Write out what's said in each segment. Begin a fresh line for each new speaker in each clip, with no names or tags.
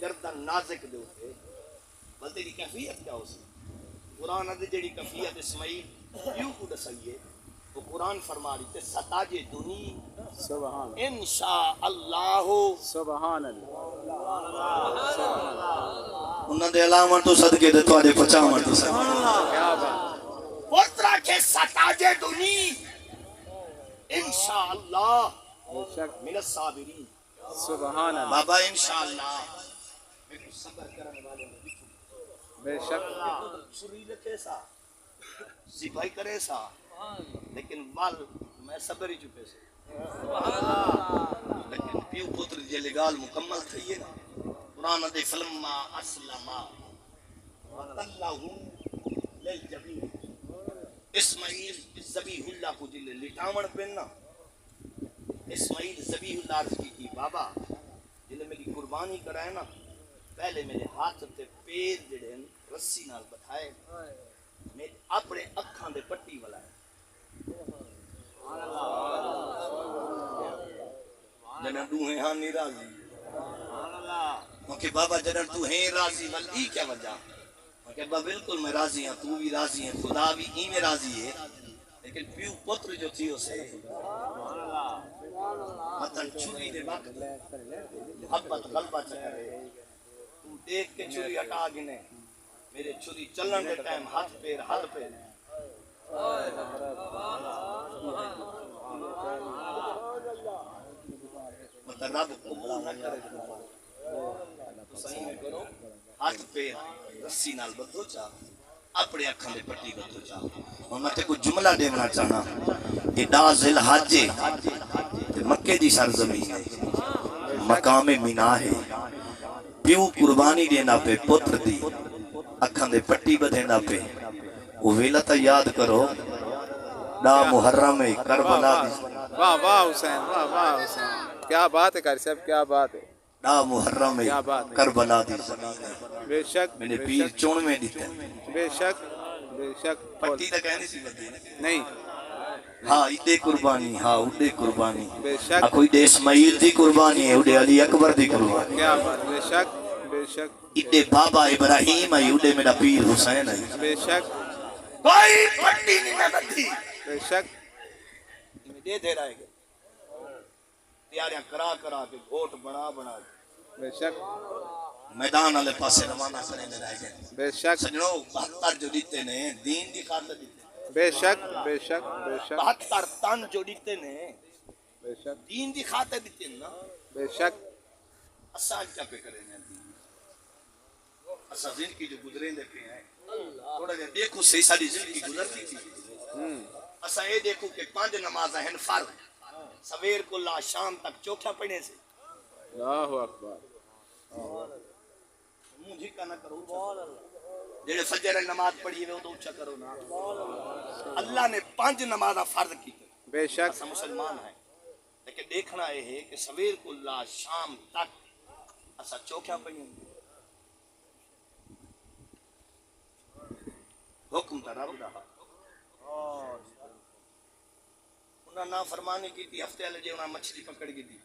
گردن نازک دے ہوتے بلدے دی کیفیت کیا ہو سی قرآن دی جڑی کیفیت اسماعیل یوں کو دسائیے وہ قرآن فرما رہی تے ستاج دنی
سبحان
انشاء اللہ
سبحان اللہ
انہاں دے علامہ تو صدقے دے تواڈے پچاون تو
سبحان اللہ کیا بات
پترا کے ستاج دنی انشاءاللہ
بے شک
من الصابرین
سبحان اللہ
بابا انشاءاللہ میرے صبر کرنے والے
بے شک
چھری رکھے سا سپاہی کرے سا لیکن وال میں صبر ہی چکے سے لیکن پیو پتر جے لگال مکمل تھئیے نا قرآن دے فلما اسلما وطلہو للجبین اسماعیل ذبیح اللہ کو جلے لٹاون پہننا اسماعیل ذبیح اللہ عرض کی بابا جلے میری قربانی کرائے نا پہلے میرے ہاتھ تے پیر جڑے رسی نال بٹھائے میں اپنے اکھاں دے پٹی ولائے جنہاں دوہیں ہاں نہیں راضی کیونکہ بابا جنہاں تو ہیں راضی ولی کیا وجہ کہ با بالکل میں راضی ہوں تو بھی راضی ہے خدا بھی ہی میں راضی ہے لیکن پیو پتر جو تھی اسے مطلب چھری دے وقت محبت غلبہ چکرے تو دیکھ کے چھری ہٹا گنے میرے چھری چلن دے ٹائم ہاتھ پیر مطلب رب قبول نہ کرے تو صحیح میں کرو ہاتھ پیر رسی نال بدھو چاہ اپنے اکھاں دے پٹی بدھو چاہ اور میں تے کو جملہ دینا چاہنا یہ ڈاز الحج مکے دی سرزمین ہے مقام مینا ہے پیو قربانی دینا پہ پتر دی اکھاں دے پٹی بدھینا پہ وہ ویلہ تا یاد کرو نا محرم کربلا دی
واہ واہ حسین واہ واہ حسین کیا بات ہے قاری صاحب کیا بات ہے
نا محرم کربلا دی
بے شک
میں نے پیر چون میں دیتا
بے شک
پٹی تا کہنے سی بدھی
نہیں
ہاں اڈے قربانی ہاں اڈے قربانی
بے شک
کوئی دے اسماعیل دی قربانی ہے اڈے علی اکبر دی قربانی
کیا بات بے شک
اڈے بابا ابراہیم ہے اڈے میرا پیر حسین ہے
بے شک
کوئی پٹی نہیں میں بدھی
بے شک
دے دے رہے گے تیاریاں کرا کے گھوٹ بنا کے
بے شک
میدان والے پاسے روانہ کریں دے رہے گے
بے شک
سجنوں 72 جو دیتے نے دین دی خاطر دیتے
بے شک
72 تن جو دیتے نے
بے شک
دین دی خاطر دیتے نا
بے شک
اساں کیا پہ کریں گے اساں زندگی جو گزریں دے پہ ہیں تھوڑا جا دیکھو صحیح ساری زندگی گزرتی تھی اساں یہ دیکھو کہ 5 نمازیں ہیں فرض سویر کو لا شام تک چوکھا پڑھنے سے
اللہ اکبر
مجھے کا نہ کرو جڑے فجر نماز پڑھی ہے وہ تو اونچا کرو نا اللہ نے 5 نمازاں فرض کی
بے شک
اساں مسلمان ہیں لیکن دیکھنا یہ ہے کہ سویر کو لا شام تک اساں چوکھا پڑھیں حکم تا رب دا انہاں نا فرمانی کی تھی ہفتے والے جے انہاں مچھلی پکڑ گئی تھی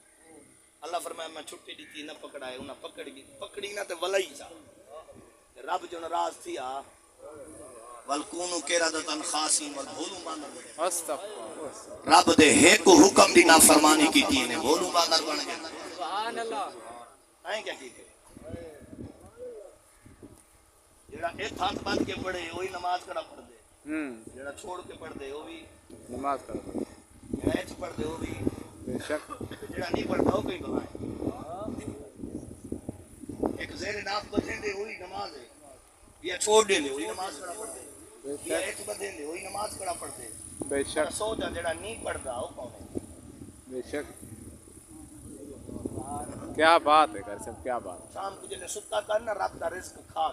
اللہ فرمایا میں چھٹی دیتی نہ پکڑائے انہاں پکڑ گئی پکڑی نہ تے ولائی جا رب جو ناراض تھی والکونو قردۃ خاسین والبھولو باندر
استغفر
رب دے ایک حکم دی نافرمانی کی تھی نے بھولو باندر بن گئے
سبحان اللہ
ہیں کیا کی جڑا ایک ہاتھ باندھ کے پڑھے وہی نماز کرا پڑھ دے جڑا چھوڑ کے پڑھ دے وہ بھی
نماز کرو
جڑا ایک پڑھ دے وہ بھی
بے شک
جڑا نہیں پڑھتا وہ کہیں بلائے ایک زیر ناف بدھیں دے وہی نماز ہے یا چھوڑ دے لے وہی نماز کرا پڑھ دے یا ایک بدھیں دے وہی نماز کرا پڑھ دے
بے شک
سوچا جڑا نہیں پڑھتا وہ کون ہے
بے شک کیا بات ہے قاری صاحب کیا بات
شام کو جنہیں ستا کرنا رب کا رزق کھا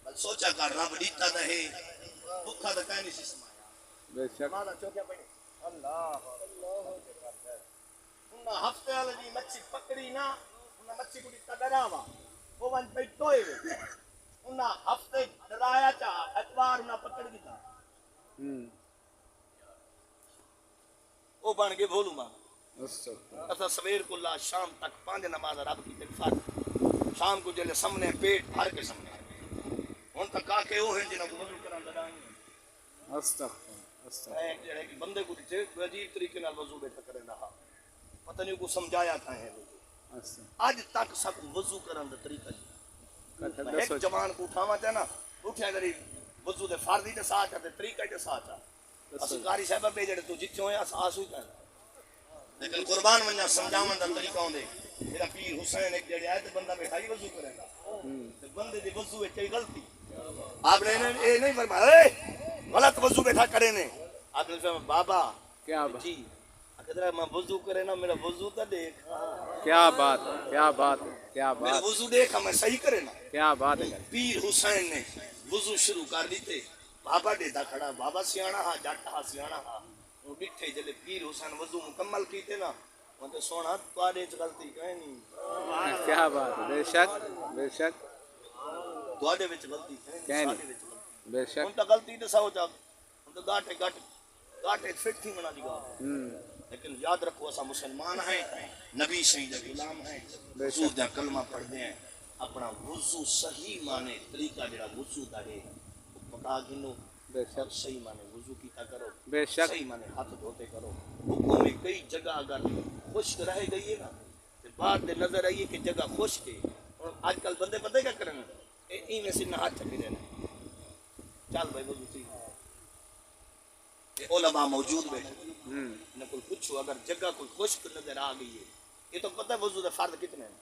کر سوچا کر رب دیتا دہے بھکھا دا کہیں نہیں سی سمایا
بے شک
مانا چوکیا پڑھیں اللہ انہاں ہفتے والے دی مچھی پکڑی نا انہاں مچھی کو دیتا ڈراوا وہ ون پہ ٹوئے انہاں ہفتے ڈرایا چاہ اتوار انہاں پکڑ دیتا وہ بن گئے بھولو ماں اسا سویر کو لا شام تک 5 نماز رب کی تکفار شام کو جلے سامنے پیٹ بھر کے سامنے ہن تک آ کے وہ ہیں جنہاں کو وضو کران دا ڈانگ
استغفر
بندے کو دیتے عجیب طریقے نال وضو بیٹھا کرے رہا پتہ نہیں کو سمجھایا تھا ہے وضو اج تک سب وضو کرن دا طریقہ جی ایک جوان کو اٹھاواں تے نا اٹھیا کری وضو دے فرض دے ساتھ تے طریقہ دے ساتھ اسی قاری صاحب بے جڑے تو جتھے ہویا آسو کہنا لیکن قربان ونجا سمجھاون دا طریقہ ہوندے میرا پیر حسین ایک جڑے آئے تے بندہ بیٹھا ہی وضو کرے گا تے بندے دی وضو وچ کئی غلطی آپ نے اے نہیں فرمایا غلط وضو بیٹھا کرے نے آپ نے فرمایا بابا
کیا
جی اگر میں وضو کرے نا میرا وضو تو دیکھ
کیا بات ہے کیا بات ہے کیا
میرا
بات
وضو دیکھا میں صحیح کرے نا
کیا بات ہے
پیر حسین نے وضو شروع کر دیتے بابا دیتا کھڑا بابا سیانا ہا جٹ ہا سیانا ہا وہ بیٹھے جلے پیر حسین وضو مکمل کیتے نا وہ تے سونا تواڈے وچ غلطی کوئی نہیں
کیا بات ہے بے شک بے شک
تواڈے وچ غلطی کوئی نہیں
بے شک
ہن تا غلطی تے سو جا ہن تا گاٹے فٹ تھی بنا دی گل لیکن یاد رکھو اسا مسلمان ہیں نبی شہید غلام ہیں وضو دا کلمہ پڑھتے ہیں اپنا وضو صحیح مانے طریقہ جڑا وضو دا ہے پکا گنو
بے شک
صحیح مانے وضو کیتا کرو
بے شک
صحیح مانے ہاتھ دھوتے کرو حکم میں کئی جگہ اگر خشک رہ گئی ہے نا تو بعد دے نظر آئیے کہ جگہ خشک ہے اور آج کل بندے پتہ کیا کرن ایویں سے نہ ہاتھ چکے رہنا چل بھائی وضو تھی علماء موجود بیٹھے نہ کوئی پوچھو اگر جگہ کوئی خشک نظر آ گئی ہے یہ تو پتہ ہے وضو دے فرض کتنے ہیں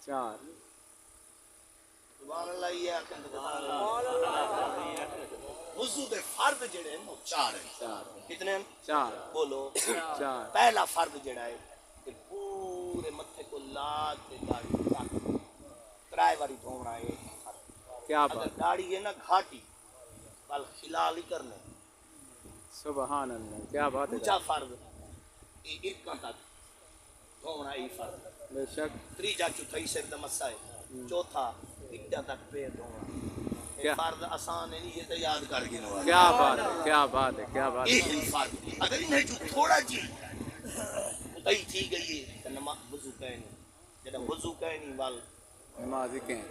4
سبحان اللہ یہ وضو دے فرض جڑے ہیں وہ 4 ہیں کتنے ہیں
4
بولو
4
پہلا فرض جڑا ہے کہ پورے متھے کو لا کے داڑھی تک ترائے واری دھونا ہے
کیا
اگر
بات
داڑھی ہے نا گھاٹی بل خلال ہی کرنے
سبحان اللہ کیا بات ہے
دوسرا فرض ارکاں تک دھونا ہی فرض
بے شک
تیجا چوتھائی سر دا مسا ہے چوتھا اڈا تک پیر دھونا
کیا
فرض آسان ہے نہیں یہ تو یاد کر کے نو
کیا بات ہے کیا بات ہے کیا بات ہے
یہ فرض اگر انہیں جو تھوڑا جی اتائی تھی گئی ہے تو نماز وضو کہنی جدا وضو کہنی وال
نماز کہیں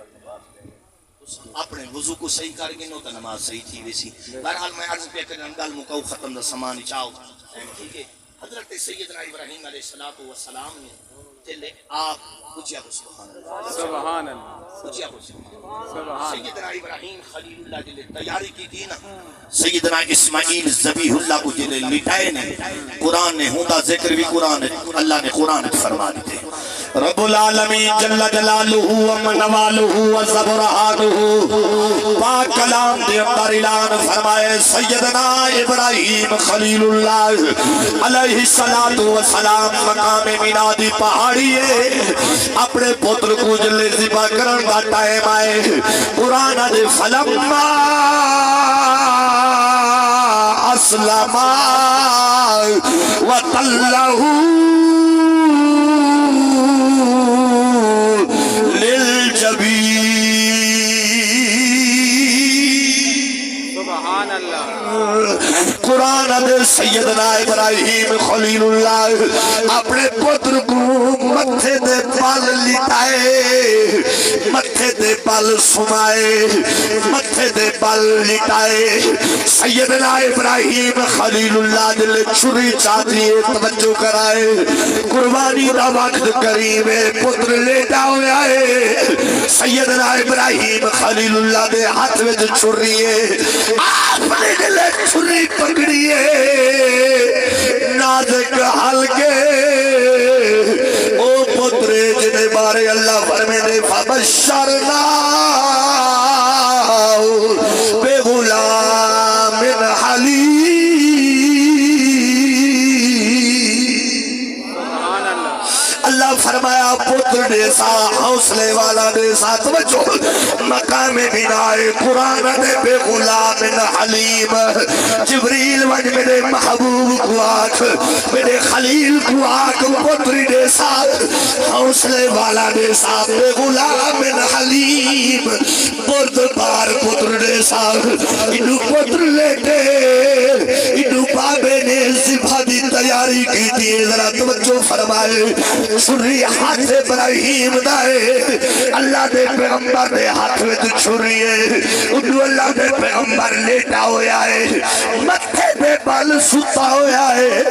اپنے وضو کو صحیح کر گئے نو تو نماز صحیح تھی ویسی بہرحال میں عرض پہ کرنے گل مکاؤ ختم دا سامان چاہو ٹھیک ہے حضرت سیدنا ابراہیم علیہ السلام نے جلے آپ پوچھیا کو سبحان اللہ
سبحان اللہ
پوچھیا کو
سبحان
سیدنا ابراہیم خلیل اللہ جلے تیاری کی تھی نا سیدنا اسماعیل ذبیح اللہ کو جلے لٹائے نے قرآن نے ہوندا ذکر بھی قرآن اللہ نے قرآن فرما دیتے رب العالمین جل جلالہ و منوالہ و زبرہانہ پاک کلام دے اندر اعلان فرمائے سیدنا ابراہیم خلیل اللہ علیہ السلام مقام مینادی پہاڑی ہے اپنے پتر کو جلے ذبح کرن دا ٹائم آئے قرآن دے فلما اسلما وطلہو
سبحان اللہ
قرآن دے سیدنا ابراہیم خلیل اللہ اپنے پتر کو متھے دے پال لٹائے متھے دے پال سمائے متھے دے پال لٹائے سیدنا ابراہیم خلیل اللہ دل چھری چاہتی توجہ کرائے قربانی دا وقت قریب ہے پتر لیٹا ہویا ہے سیدنا ابراہیم خلیل اللہ دے ہاتھ میں چھری ہے آپ نے دل چھری پکڑی ہے نازک حلقے او پترے جنہیں بارے اللہ فرمے دے فبشرنا بے غلام حلیم اللہ فرمایا پتر دے سا حوصلے والا دے سا توجہ مقام بنائے قرآن دے بے غلام حلیم جبریل وج میرے محبوب کو آکھ میرے خلیل کو آکھ پتر دے سا حوصلے والا دے سا بے غلام حلیم بردبار پتر دے سا انہوں پتر لیٹے انہوں بابے نے ذبح دی تیاری کی تھی ذرا توجہ فرمائے چھری ہاتھ ابراہیم ابراہیم دائے اللہ دے پیغمبر دے ہاتھ وچ چھری ہے اُدو اللہ دے پیغمبر لیٹا ہویا ہے متھے دے بال ستا ہویا ہے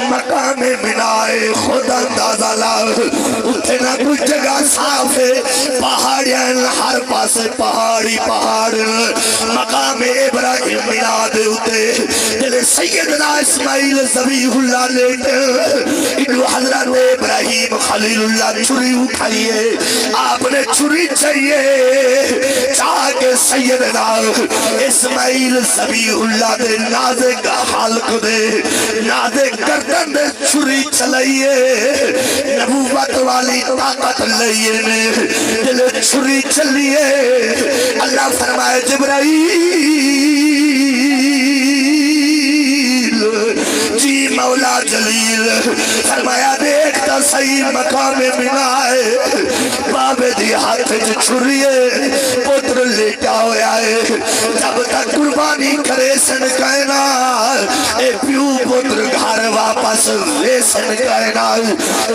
مقام منائے خود اندازہ لا اتھے نہ کچھ جگہ صاف ہے پہاڑیاں ہر پاس پہاڑی پہاڑ مقام ابراہیم مناد ہوتے دل سیدنا اسماعیل ذبیح اللہ لیٹے انہوں حضرت ابراہیم خلیل اللہ چھری اٹھائیے آپ نے چھری چاہیے چاہ کے سیدنا اسماعیل ذبیح اللہ دے نازے کا حالق دے نازے گردن دے چھری چلائیے نبوت والی طاقت لئیے نے دل چھری چلیے اللہ فرمائے جبرائیل جی مولا جلیل فرمایا دیکھتا صحیح مقام منائے بابے دی ہاتھ چھریے پتر لیٹا ہویا ہے جب تک قربانی کرے سن کہنا اے پیو پتر گھر واپس لے سن کہنا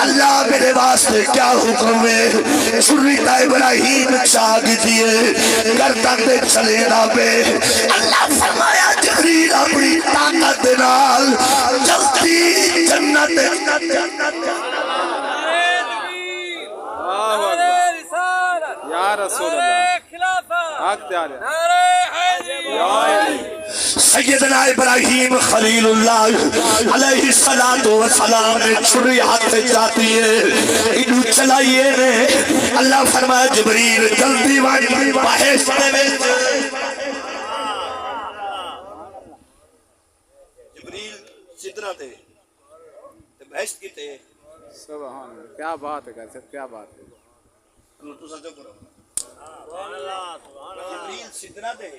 اللہ میرے واسطے کیا حکم ہے چھری تا ابراہیم چاگ دیئے گردن دے چلے نہ پہ اللہ فرمایا جبریل اپنی طاقت نال جلدی جنت
یا رسول اللہ حق تیارے
سیدنا ابراہیم خلیل اللہ علیہ السلام نے چھری ہاتھ جاتی ہے انہوں چلائیے نے اللہ فرمایا جبریل جلدی وانی بحث دے جبریل سدرہ دے بحث کی تے
سبحان اللہ کیا بات ہے کر سب کیا بات ہے
تو سجو کرو جبریل سدرہ دے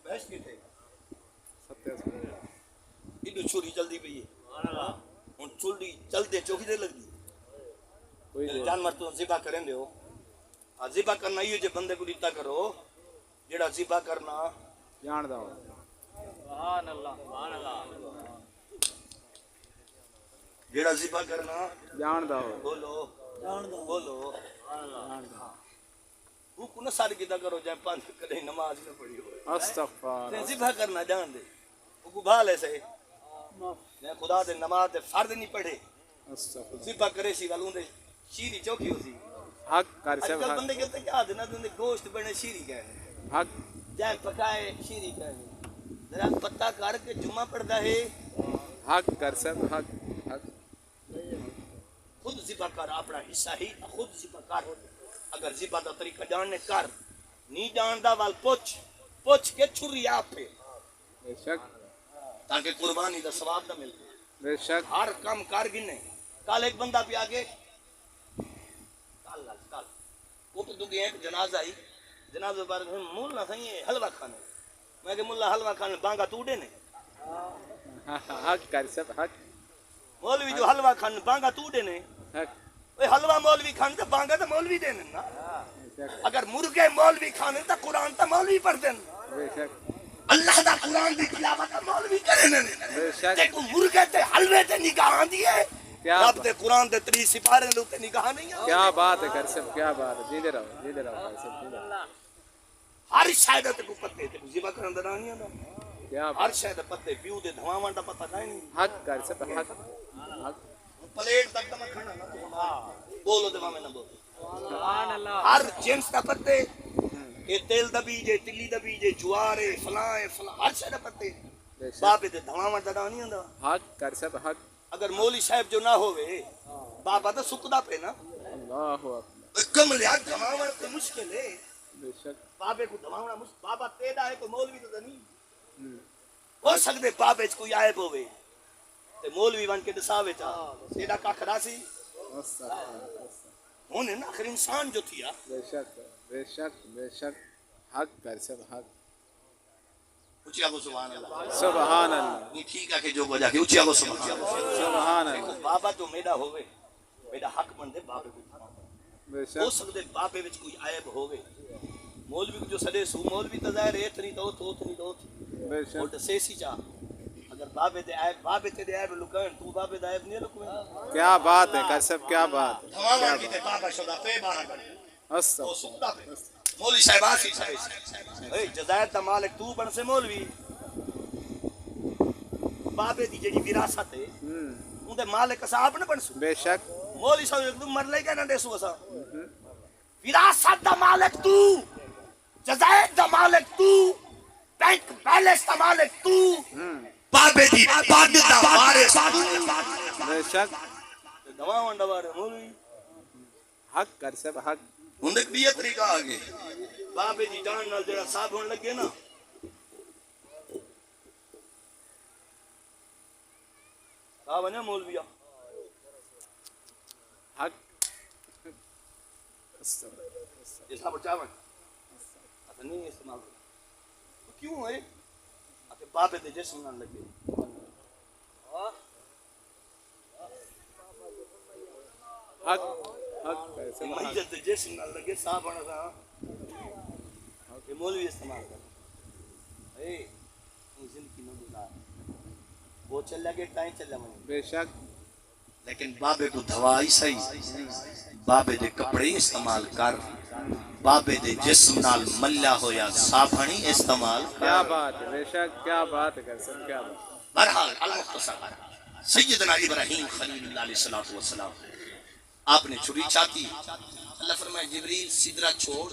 بحث کی تے انہوں چھوڑی جلدی پہ یہ ان چھوڑی جلدی چوکی دے لگ دی جانور تو ذبح کریں دے ہو ذبح کرنا یہ جو بندے کو دیتا کرو جڑا ذبح کرنا
جان دا ہو
سبحان اللہ
جڑا ذبح کرنا
جان دا ہو
بولو بولو وہ کنا ساری کیتا کرو جائے پانچ کدے نماز نہ پڑھی ہو
استغفار
ذبح کرنا جان دے وہ کو بھال ایسے خدا دے نماز دے فرد نہیں پڑھے
استغفار
ذبح کرے سی والوں دے شیری چوکی ہو سی
حق کر
آج
سب
کل
حق
بندے کہتے کیا دینا دے گوشت بنے شیری کہنے
حق
جائے پکائے شیری کہنے ذرا پتہ کر کے جمعہ پڑھتا ہے
حق کر سب حق حق
خود ذبح کر اپنا حصہ ہی خود ذبح کر اگر ذبح دا طریقہ جاننے کر نہیں جاندا وال پوچھ کے چھری آپ پہ
بے شک
تاکہ قربانی دا ثواب نہ مل
بے شک
ہر کام کر گنے کل ایک بندہ پہ آگے کل وہ تو دگی ایک جنازہ آئی جنازہ بار مولا سہی حلوہ کھانے میں کہ مولا حلوہ کھانے بانگا توڑے نے
حق کر سب حق
مولوی جو حلوہ کھانے بانگا توڑے نے
حق
حلوہ مولوی کھانے تو بانگا تو مولوی دینے نا
بے شک
اگر مرغے مولوی کھانے تو قرآن تو مولوی پڑھ دینے
بے شک
اللہ دا قرآن دی تلاوت مولوی کرنے
بے شک
دیکھو مرغے تے حلوے تے نگاہ دیے
کیا
رب تے قرآن دے 3 سپارے دے تے نگاہ نہیں آ
کیا بات ہے کر سب کیا بات ہے جیدے رہو کر سب جیدے رہو
ہر شاید تے کو پتے تے ذبح کرن دا نہیں آندا
کیا
ہر شاید پتے پیو دے دھواواں دا پتہ نہیں
حق کر سب حق حق
پلیٹ تک میں کھڑا نہ بولو دے میں نہ بول
سبحان اللہ
ہر جنس دا پتے یہ تیل دا بیج ہے تلی دا بیج ہے جوار ہے فلاں ہر شاید پتے
بے شک
بابے تے دھواواں دا نہیں آندا
حق کر سب حق
اگر مولوی صاحب جو نہ ہوئے بابا تو سکدا پہ نا
اللہ اکبر
کم لیا دھواواں تے مشکل ہے
بے شک
بابے کو دھواونا بابا تیدا ہے کوئی مولوی تو نہیں ہو سکتے بابے چ کوئی عیب ہوئے تے مولوی بن کے دساوے چا تیدا کھ راسی ہونے نا آخر انسان جو تھیا
بے شک بے شک بے شک حق کر سب حق
اچھا کو سبحان اللہ
سبحان اللہ
یہ ٹھیک ہے کہ جو بجا کے اچھا کو سبحان اللہ
سبحان اللہ
بابا تو میرا ہوئے میرا حق بندے بابے کو
بے
ہو
شک
سکتے بابے وچ کوئی عیب ہوئے مولوی کو جو سدے سو مولوی تو ظاہر ہے اتنی تو نہیں تو
بے
اور
شک
سیسی چاہ اگر بابے دے عیب بابے تے دے عیب لکائن تو بابے دا عیب نہیں لکویں
کیا بات ہے کر صاحب کیا بات ہے
دھواں کی تے بابا شدا پہ بارا کر تو
استغفر
سکتا پہ مولوی صاحب آسی چھے اے جزائر دا مالک تو بن سے مولوی بابے دی جڑی وراثت ہے ان دے مالک صاحب نہ بن سو
بے شک
مولوی صاحب ایک دم مر لے کے نہ دے سو اسا وراثت دا مالک تو جزائر دا مالک تو بینک بیلنس دا مالک تو بابے دی بابے دا وارث
بے شک
دوا ونڈا وارے مولوی
حق کر صاحب حق
ہن ایک بھی طریقہ آگے بابے دی جان نال جڑا صاحب ہون لگے نا صاحب نے مولویا
حق استغفر
یہ صاحب چاون اتا نہیں استعمال کرنا تو کیوں ہے اتے بابے دے جسم نال لگے
حق حق کر صاحب حق
مہیت دے جسم نال لگے صاحب بنا تھا یہ مولوی استعمال کرنا اے زندگی نہ گزار وہ چل لگے ٹائم چل لگے
بے شک
لیکن بابے کو دوائی صحیح بابے دے کپڑے استعمال کر بابے دے جسم نال ملا ہویا صابنی استعمال
کیا
کر
بات ہے بے شک کیا بات ہے کر صاحب کیا بات
بہرحال المختصر سیدنا ابراہیم خلیل اللہ علیہ السلام آپ نے چھری چاہتی اللہ فرمائے جبریل سدرہ چھوڑ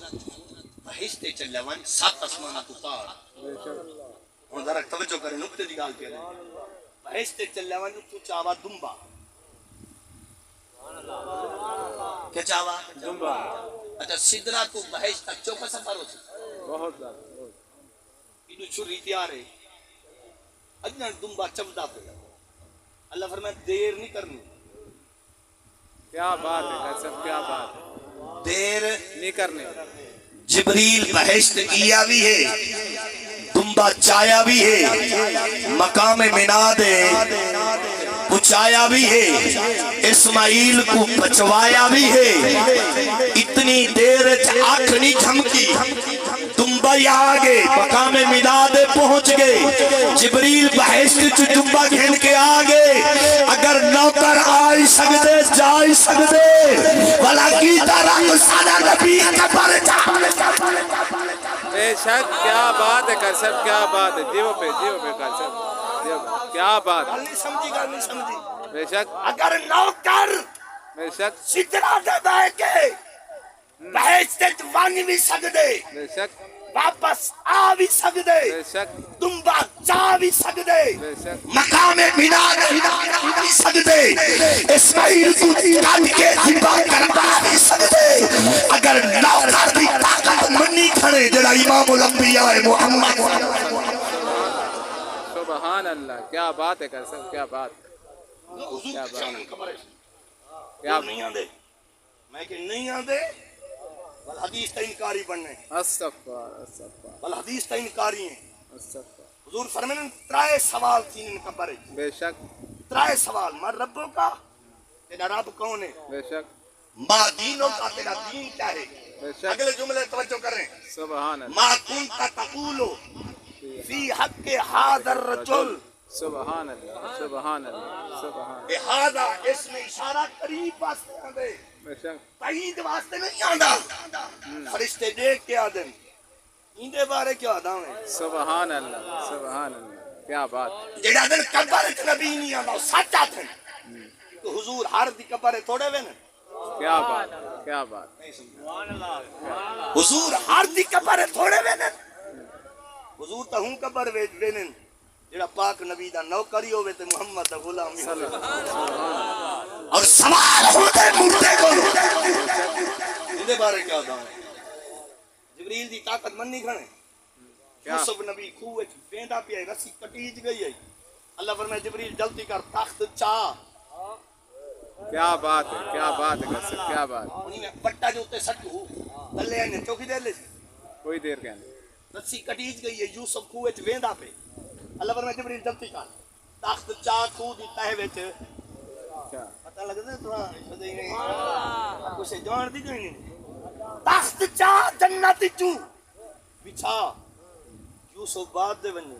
بہشتے چلے ون 7 آسمانہ تو پار
بے شک
ہن ذرا توجہ کرے نقطے دی گل کرے بہشتے چلے ون تو چاوا دمبا کیا چاوا
دمبا
اچھا سدرہ تو بہشت تک چوکا سفر ہو سکتا
بہت زیادہ بہت
اینو چھری تیار ہے اجنا دمبا چمدا پہ اللہ فرمائے دیر نہیں کرنی
کیا بات ہے کر صاحب کیا بات ہے
دیر
نہیں کرنے
جبریل بہشت کیا بھی ہے دمبا چایا بھی ہے مقام مناد پچایا بھی ہے اسماعیل کو بچوایا بھی ہے اتنی دیر آنکھ نہیں جھمکی دمبا آگے مقام مناد پہنچ گئے جبریل بہشت چ دمبا گھن کے آگے اگر نوکر آئی سکتے جائی سکتے بلا کی طرح سادہ نبی کبر جا
بے شک کیا بات ہے کر صاحب کیا بات ہے دیو پہ کر صاحب دیو پہ کیا بات ہے
نہیں سمجھی گا نہیں سمجھی
بے شک
اگر نوکر
بے شک
سدرہ دے بہ کے بہشت وان بھی سکتے
بے شک
واپس آ بھی سکتے
بے شک
دمبا چا بھی سکتے
بے شک
مقام مناد بھی سکتے اسماعیل کو کٹ کے ذبح کروا بھی سکتے اگر نوکر دی طاقت منی کھڑے جڑا امام الانبیاء محمد
سبحان اللہ کیا بات ہے کر صاحب کیا بات کیا بات
کیا نہیں آندے میں کہ نہیں آندے بل حدیث تا انکاری بننے
استغفر
بل حدیث تا انکاری ہیں
استغفر
حضور فرمائیں ترائے سوال تین ان کا برے
بے شک
ترائے سوال ماں ربوں کا تیرا رب کون ہے
بے شک
ماں دینوں کا تیرا دین کیا ہے
بے شک
اگلے جملے توجہ کر رہے ہیں
سبحان اللہ
ماں کنتا تقولو فی حق حاضر رجل
سبحان اللہ سبحان اللہ سبحان
لہذا اس میں اشارہ قریب واسطے آدھے
بے شک
تائید واسطے نہیں آدھا فرشتے دیکھ کے آدھے اندے بارے کیا آدھا ہے
سبحان اللہ کیا بات
جیڑا دن قبر نبی نہیں آدھا سچ آتے ہیں تو حضور ہر دی قبر تھوڑے وے نا
کیا بات کیا بات
حضور ہر دی قبر تھوڑے وے نا حضور تا ہوں قبر وے نا جیڑا پاک نبی دا نوکری ہوئے تے محمد دا غلامی ہوئے اور سوال ہوتے مردے کو اندے بارے کیا آدھا ہے جبریل دی طاقت من نہیں کھنے یوسف نبی خوہ ویندا پیا رسی کٹیج گئی ہے اللہ فرمائے جبریل جلدی کر تخت چاہ
کیا بات ہے کیا بات ہے کیا بات
انہی نے پٹا جو تے سٹو تلے نے چوکی دے لے
کوئی دیر کہنے
رسی کٹیج گئی ہے یوسف خوہ ویندا پہ اللہ فرمائے جبریل جلدی کر تخت چاہ خوہ دی تہ وچ
کیا
پتہ لگدا تو کچھ جان دی کوئی نہیں تخت چاہ جنت چوں بچھا یوسف بعد دے ونجے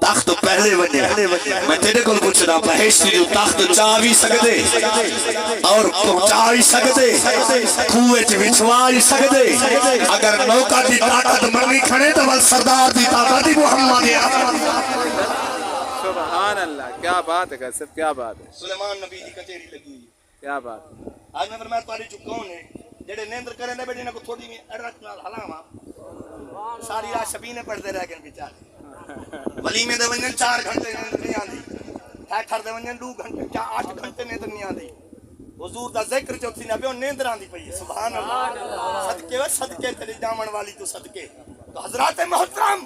تخت پہلے بنے میں تیرے کو پوچھنا بہشتی جو تخت چاہ بھی سکتے اور پہنچا بھی سکتے کوئے چ بچھوا بھی سکتے اگر نوکا دی طاقت منگی کھڑے تو بل سردار دی طاقت دی محمد
سبحان اللہ کیا بات ہے صاحب کیا بات ہے
سلیمان نبی دی کچہری لگی ہوئی
کیا بات
آج میں فرمایا تمہاری جو کون ہے جڑے نیندر کریں دے بیٹھے نہ کو تھوڑی میں ارک نال ہلاواں ساری رات شبینے پڑھتے رہ گئے بیچارے ولیمے دے ونجن 4 گھنٹے نیند نہیں آندی ٹھہر دے ونجن 2 گھنٹے 8 گھنٹے نیند نہیں آندی حضور دا ذکر جو تھی نہ بیو نیندر آندی پئی سبحان اللہ صدقے و صدقے تیری جامن والی تو صدقے تو حضرات محترم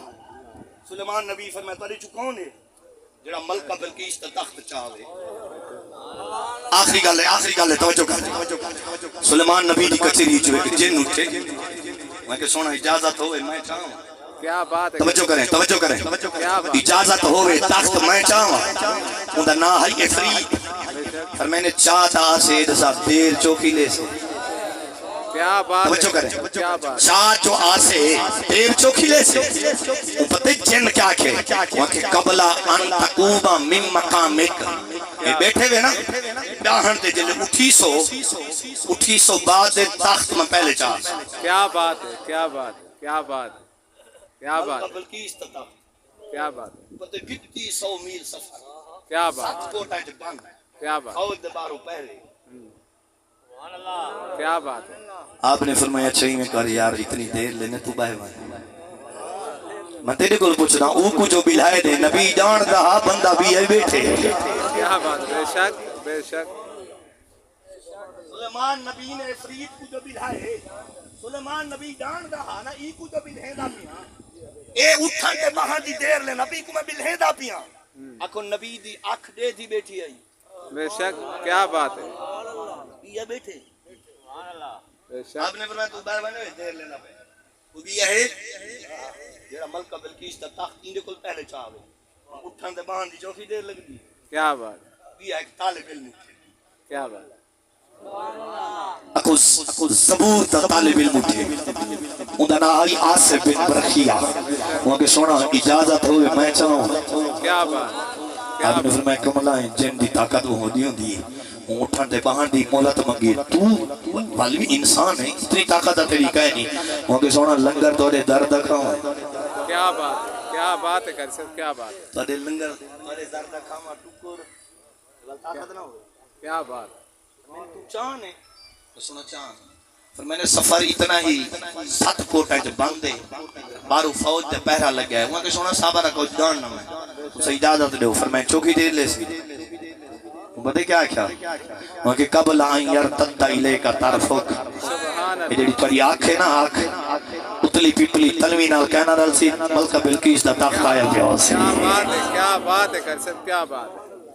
سلیمان نبی فرمایا تاری جو کون ہے جڑا ملکہ بلقیس تے تخت چاہے آخری گل ہے توجہ کر سلیمان نبی دی کچہری چ جن اٹھے میں کہ سونا اجازت ہوئے میں چاہوں
کیا بات ہے
توجہ کریں اجازت ہوئے تخت میں چاہوں اندر نہ ہے افریت پر میں نے چاہتا سے دسا دیر چوکی لے سے
کیا بات
توجہ کریں
کیا بات
چاہ جو آسے دیر چوکی لے سے پتہ جن کیا کہ وہاں کہ قبلہ ان تقوبہ من مقامک یہ بیٹھے ہوئے نا ڈاہن تے جلے اٹھی سو بعد تخت میں پہلے چاہ
کیا بات ہے کیا بات کیا بات کیا بات
بلقیس تتا
کیا بات
پتہ 2500 میل سفر
کیا بات
7 کوٹا جو بند
کیا بات
فوج دے بارو پہلے
کیا بات ہے
آپ نے فرمایا چاہیے میں کر یار اتنی دیر لینے تو باہے باہے میں تیرے کو پوچھنا او کو جو بلائے دے نبی جان رہا بندہ بھی ہے بیٹھے
کیا بات بے شک
سلیمان نبی نے افریت کو جو بلائے سلیمان نبی جان رہا نا ای کو جو بلہے دا پیاں اے اٹھن تے باہاں دی دیر لے نبی کو میں بلہے دا پیاں اکھو نبی دی اکھ دے دی بیٹھی آئی
بے شک کیا بات ہے
یہ بیٹھے
بے شک
آپ نے فرمایا تو باہر بنے دیر لینا پہ وہ بھی ہے جیڑا ملکہ بلقیس تا تخت اندے کل پہلے چاہوے اٹھن دے باہن دی چوکی دیر لگ دی
کیا بات
بھی ایک طالب علم
کیا بات
اکو زبور تا طالب علم اٹھے اندھا نائی آصف بن برخیہ وہاں کے سونا اجازت ہوئے میں چاہوں
کیا بات
آپ نے فرمایا کملائیں جن دی طاقت وہ ہو دی اٹھن دے باہن دی مولت منگی تو والی انسان ہے اتنی طاقت تیری کہے نہیں وہاں کے سونا لنگر توڑے درد کھاؤں
کیا بات ہے کر سکتے کیا بات ہے
توڑے لنگر توڑے درد کھاؤں ٹکر طاقت نہ ہو
کیا بات
میں تو چاند ہے تو سنا چاند پھر میں نے سفر اتنا ہی 7 کوٹا جو بند دے بارو فوج دے پہرا لگ گیا ہے وہاں کے سونا صحابہ رکھو جاننا میں اسے اجازت دے پھر میں چوکی دیر لے سی بتے کیا وہاں کے قبل آئیں یرتد الیہ کا طرفک یہ جڑی تری آنکھ ہے نا آنکھ اتلی پیپلی تلوی نال کہنا رل سی ملکہ بلقیس دا تخت آیا پیا سی
کیا بات ہے کر سکتے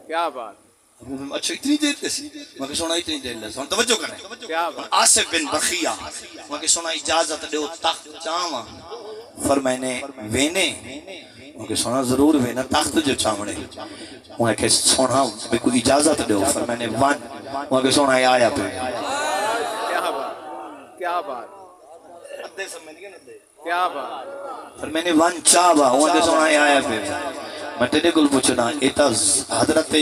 کیا بات
اچھا اتنی دیر تیسی وہاں کے سونا اتنی دیر لیسا توجہ کریں
کیا بات
آصف بن برخیہ وہاں کے سونا اجازت دے تخت چاہواں فرمائنے وینے وہاں کے سونا ضرور وینا تخت جو چاہونے وہاں کے سونا بے کوئی اجازت دے فرمائنے وہاں کے سونا آیا پہ
کیا بات
فرمائنے وان چاہوا وہاں کے سونا آیا پہ میں تیرے گل پوچھنا ایتا حضرت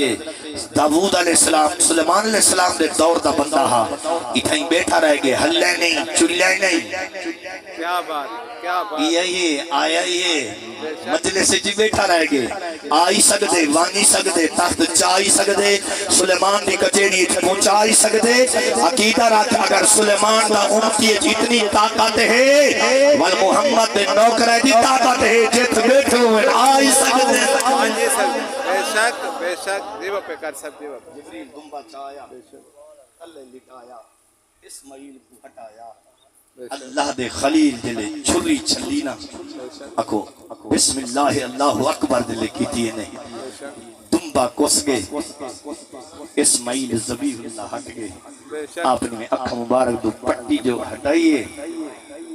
داود علیہ السلام سلیمان علیہ السلام دے دور دا بندہ ہا اتھائیں بیٹھا رہ گئے ہلے نہیں چلے نہیں
کیا بات
یہ آیا یہ مجلس سے جی بیٹھا رہ گئے آئی سکدے وانی سکدے تخت چائی سکدے سلیمان دی کچھڑی پہنچائی سکدے عقیدہ رکھ اگر سلیمان دا امتی اتنی طاقت ہے والمحمد دے نوکرہ دی طاقت ہے جت بیٹھو ہوئے آئی سکدے
بے شک دیو پہ کر سب دیو
جبریل دنبا چایا اللہ لٹایا اسماعیل کو ہٹایا اللہ دے خلیل دلے چھری چھلینا اکو بسم اللہ اللہ اکبر دلے کی دیئے نہیں دنبا کس گئے اسماعیل زبیح اللہ ہٹ گئے آپ نے اکھا مبارک دو پٹی جو ہٹائیے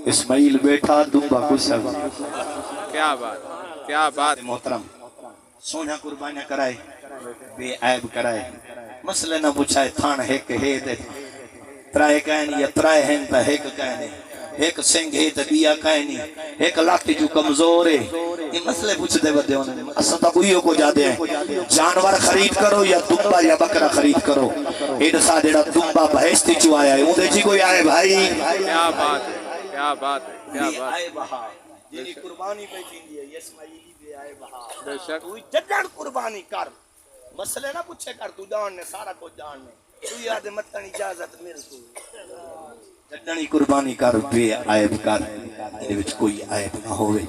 اسماعیل بیٹھا دنبا کس گئے
کیا بات
محترم سونا قربانیاں کرائے بے عیب کرائے مسئلہ نہ پوچھائے تھان ہے کہ ہے دے ترائے کہنے یا ترائے ہیں تا ہے کہ کہنے ایک سنگ ہے تے بیا کائیں نہیں ایک لاٹھی جو کمزور ہے یہ مسئلے پوچھ دے ودے ہونے اساں تا کوئی کو جا دے جانور خرید کرو یا دمبا یا بکرا خرید کرو ایڈ سا جڑا دمبا بھیستی چو آیا ہے اون جی کوئی آئے بھائی
کیا بات ہے کیا بات ہے کیا
بے
بات
آئے بہا جیڑی قربانی پہ تھیندی ہے اسماعیلی بے آئے بہا
بے شک
تو جڑن قربانی کر مسئلے نہ پوچھے کر تو جاننے سارا کو جاننے تو یاد متن اجازت مل تو جڑنی قربانی کر بے عیب کر دے وچ کوئی عیب نہ ہوئے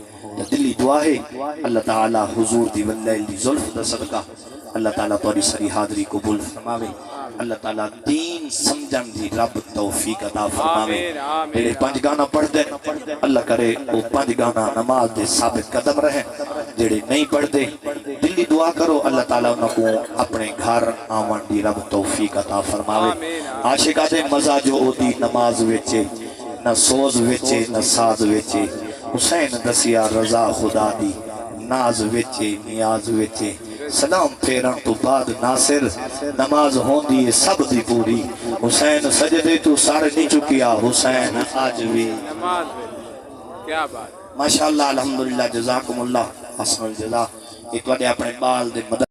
دلی دعا ہے اللہ تعالی حضور دی واللیل دی زلف دا صدقہ اللہ تعالی تاری سری حاضری قبول فرماوے اللہ تعالی دین سمجھن دی رب توفیق عطا فرماوے میرے پانچ گانا پڑھ دے اللہ کرے وہ پانچ گانا نماز دے ثابت قدم رہے جڑے نہیں پڑھ دے دلی دعا کرو اللہ تعالی انہوں کو اپنے گھر آمن دی رب توفیق عطا فرماوے عاشقہ دے مزہ جو او دی نماز ویچے نہ سوز ویچے نہ ساز ویچے حسین دسیا رضا خدا دی ناز ویچے نیاز ویچے سلام پھیرن تو بعد ناصر نماز ہوندی ہے سب دی پوری حسین سجدے تو سارے نہیں چکیا حسین آج بھی
نماز میں کیا بات
ماشاءاللہ الحمدللہ جزاکم اللہ حسن الجزا ایک وڈے اپنے بال دے مدد